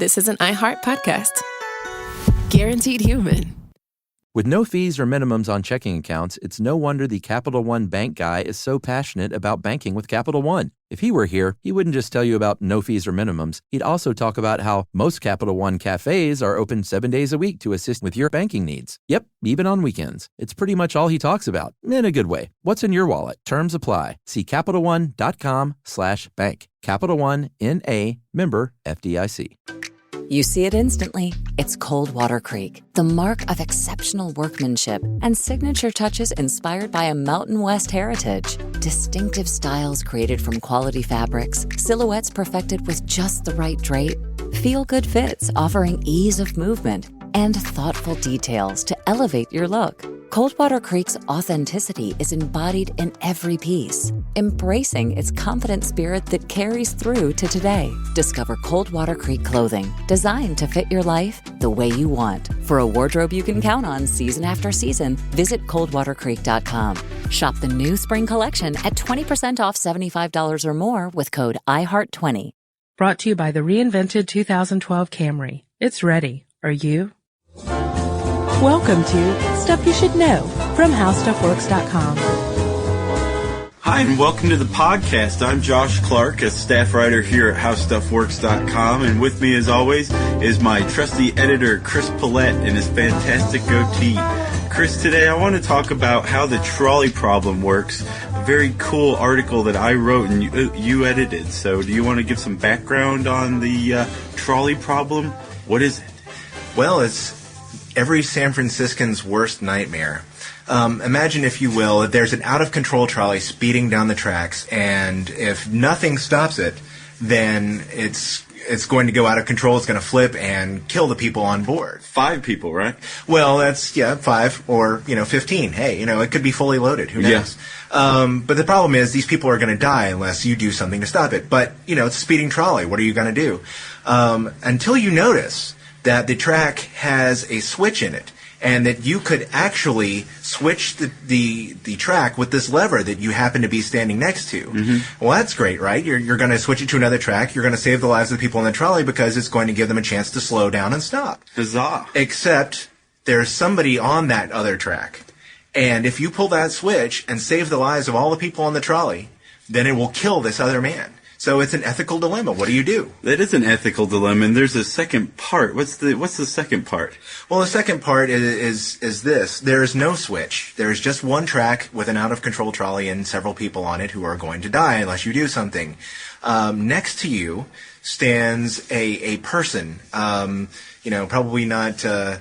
this is an iHeart podcast. Guaranteed human. With no fees or minimums on checking accounts, it's no wonder the Capital One bank guy is so passionate about banking with Capital One. If he were here, he wouldn't just tell you about no fees or minimums. He'd also talk about how most Capital One cafes are open 7 days a week to assist with your banking needs. Yep, even on weekends. It's pretty much all he talks about, in a good way. What's in your wallet? Terms apply. See CapitalOne.com/bank. Capital One, N.A., member FDIC. You see it instantly. It's Coldwater Creek, the mark of exceptional workmanship and signature touches inspired by a Mountain West heritage. Distinctive styles created from quality fabrics, silhouettes perfected with just the right drape, feel-good fits offering ease of movement, and thoughtful details to elevate your look. Coldwater Creek's authenticity is embodied in every piece, embracing its confident spirit that carries through to today. Discover Coldwater Creek clothing, designed to fit your life the way you want. For a wardrobe you can count on season after season, visit coldwatercreek.com. Shop the new spring collection at 20% off $75 or more with code IHEART20. Brought to you by the reinvented 2012 Camry. It's ready. Are you? Welcome to Stuff You Should Know from HowStuffWorks.com. Hi, and welcome to the podcast. I'm Josh Clark, a staff writer here at HowStuffWorks.com, and with me, as always, is my trusty editor, Chris Paulette, and his fantastic goatee. Chris, today I want to talk about how the trolley problem works, a very cool article that I wrote and you edited. So do you want to give some background on the trolley problem? What is it? Well, it's every San Franciscan's worst nightmare. Imagine, if you will, that there's an out-of-control trolley speeding down the tracks, and if nothing stops it, then it's going to go out of control. It's going to flip and kill the people on board. 5 people, right? Well, that's, 5 or, 15. Hey, it could be fully loaded. Who knows? Yeah. But the problem is these people are going to die unless you do something to stop it. But, it's a speeding trolley. What are you going to do? Until you notice that the track has a switch in it, and that you could actually switch the track with this lever that you happen to be standing next to. Mm-hmm. Well, that's great, right? You're going to switch it to another track. You're going to save the lives of the people in the trolley because it's going to give them a chance to slow down and stop. Huzzah. Except there's somebody on that other track. And if you pull that switch and save the lives of all the people on the trolley, then it will kill this other man. So it's an ethical dilemma. What do you do? That is an ethical dilemma, and there's a second part. What's the second part? Well, the second part is this. There is no switch. There is just one track with an out-of-control trolley and several people on it who are going to die unless you do something. Next to you stands a person, probably not a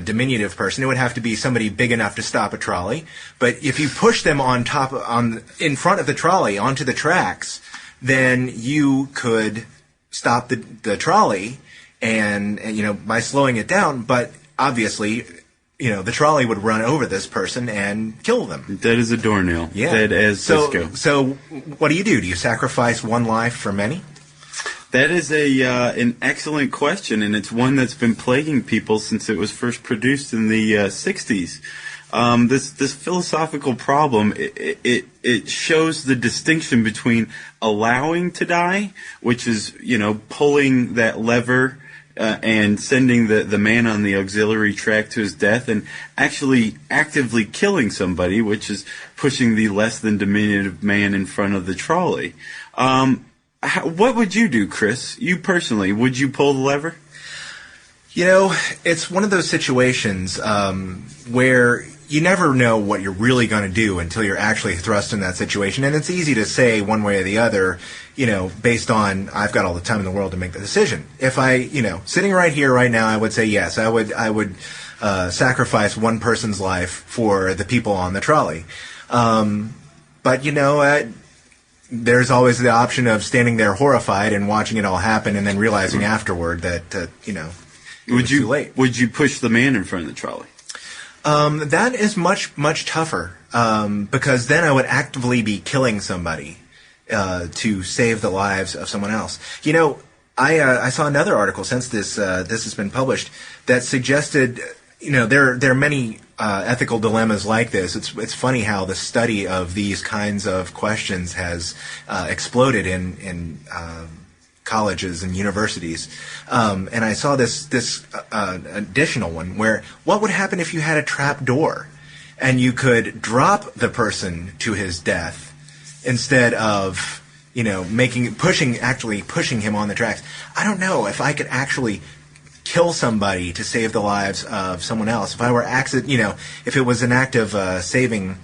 diminutive person. It would have to be somebody big enough to stop a trolley. But if you push them in front of the trolley onto the tracks, then you could stop the trolley and by slowing it down, but obviously, the trolley would run over this person and kill them. Dead as a doornail. Yeah. Dead as Cisco. So what do? Do you sacrifice one life for many? That is an excellent question, and it's one that's been plaguing people since it was first produced in the 60s. This philosophical problem, it shows the distinction between allowing to die, which is, pulling that lever and sending the man on the auxiliary track to his death, and actually actively killing somebody, which is pushing the less than diminutive man in front of the trolley. What would you do, Chris? You personally, would you pull the lever? It's one of those situations where you never know what you're really going to do until you're actually thrust in that situation. And it's easy to say one way or the other, based on I've got all the time in the world to make the decision. If I, sitting right here, right now, I would say yes. I would sacrifice one person's life for the people on the trolley. But, there's always the option of standing there horrified and watching it all happen and then realizing afterward that, it was too late. Would you push the man in front of the trolley? That is much, much tougher, because then I would actively be killing somebody to save the lives of someone else. I saw another article since this has been published that suggested, there are many ethical dilemmas like this. It's funny how the study of these kinds of questions has exploded in colleges and universities. And I saw this additional one where what would happen if you had a trap door and you could drop the person to his death instead of, pushing him on the tracks. I don't know if I could actually kill somebody to save the lives of someone else. If I were if it was an act of saving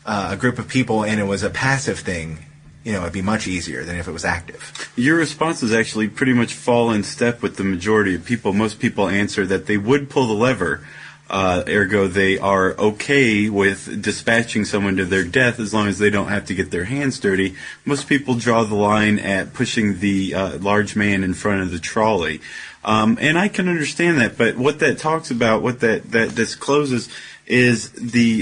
a group of people and it was a passive thing, it'd be much easier than if it was active. Your responses actually pretty much fall in step with the majority of people. Most people answer that they would pull the lever, ergo they are okay with dispatching someone to their death as long as they don't have to get their hands dirty. Most people draw the line at pushing the large man in front of the trolley. And I can understand that, but what that talks about, what that discloses is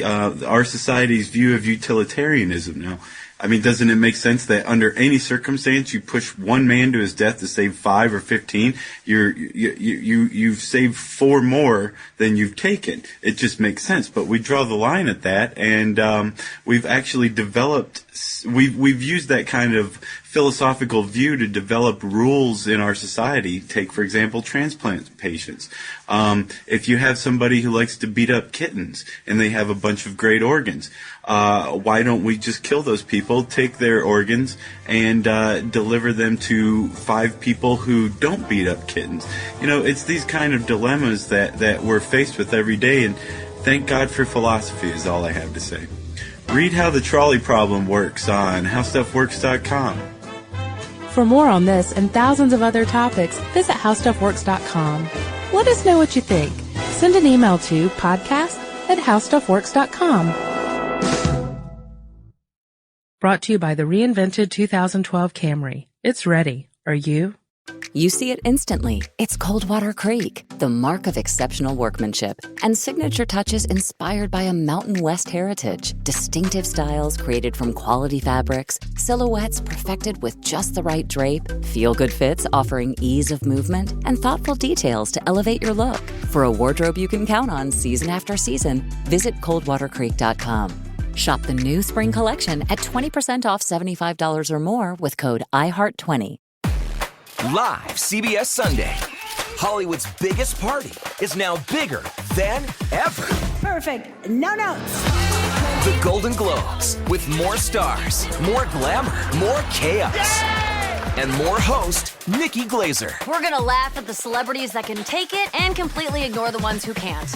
our society's view of utilitarianism. Now, I mean, doesn't it make sense that under any circumstance you push one man to his death to save 5 or 15? You've saved 4 more than you've taken. It just makes sense. But we draw the line at that, and we've actually developed. We've used that kind of philosophical view to develop rules in our society. Take, for example, transplant patients. If you have somebody who likes to beat up kittens and they have a bunch of great organs, why don't we just kill those people, take their organs, and deliver them to 5 people who don't beat up kittens? It's these kind of dilemmas that we're faced with every day, and thank God for philosophy is all I have to say. Read how the trolley problem works on HowStuffWorks.com. For more on this and thousands of other topics, visit HowStuffWorks.com. Let us know what you think. Send an email to podcast@HowStuffWorks.com. Brought to you by the reinvented 2012 Camry. It's ready. Are you? You see it instantly. It's Coldwater Creek, the mark of exceptional workmanship and signature touches inspired by a Mountain West heritage. Distinctive styles created from quality fabrics, silhouettes perfected with just the right drape, feel-good fits offering ease of movement, and thoughtful details to elevate your look. For a wardrobe you can count on season after season, visit coldwatercreek.com. Shop the new spring collection at 20% off $75 or more with code IHEART20. Live CBS Sunday. Hollywood's biggest party is now bigger than ever. Perfect. No notes. The Golden Globes, with more stars, more glamour, more chaos, and more host Nikki Glazer. We're gonna laugh at the celebrities that can take it and completely ignore the ones who can't.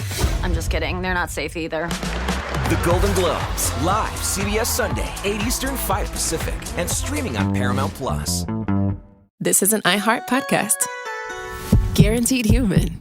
I'm just kidding. They're not safe either. The Golden Globes, live CBS Sunday, 8 Eastern, 5 Pacific, and streaming on Paramount+. This is an iHeart podcast. Guaranteed human.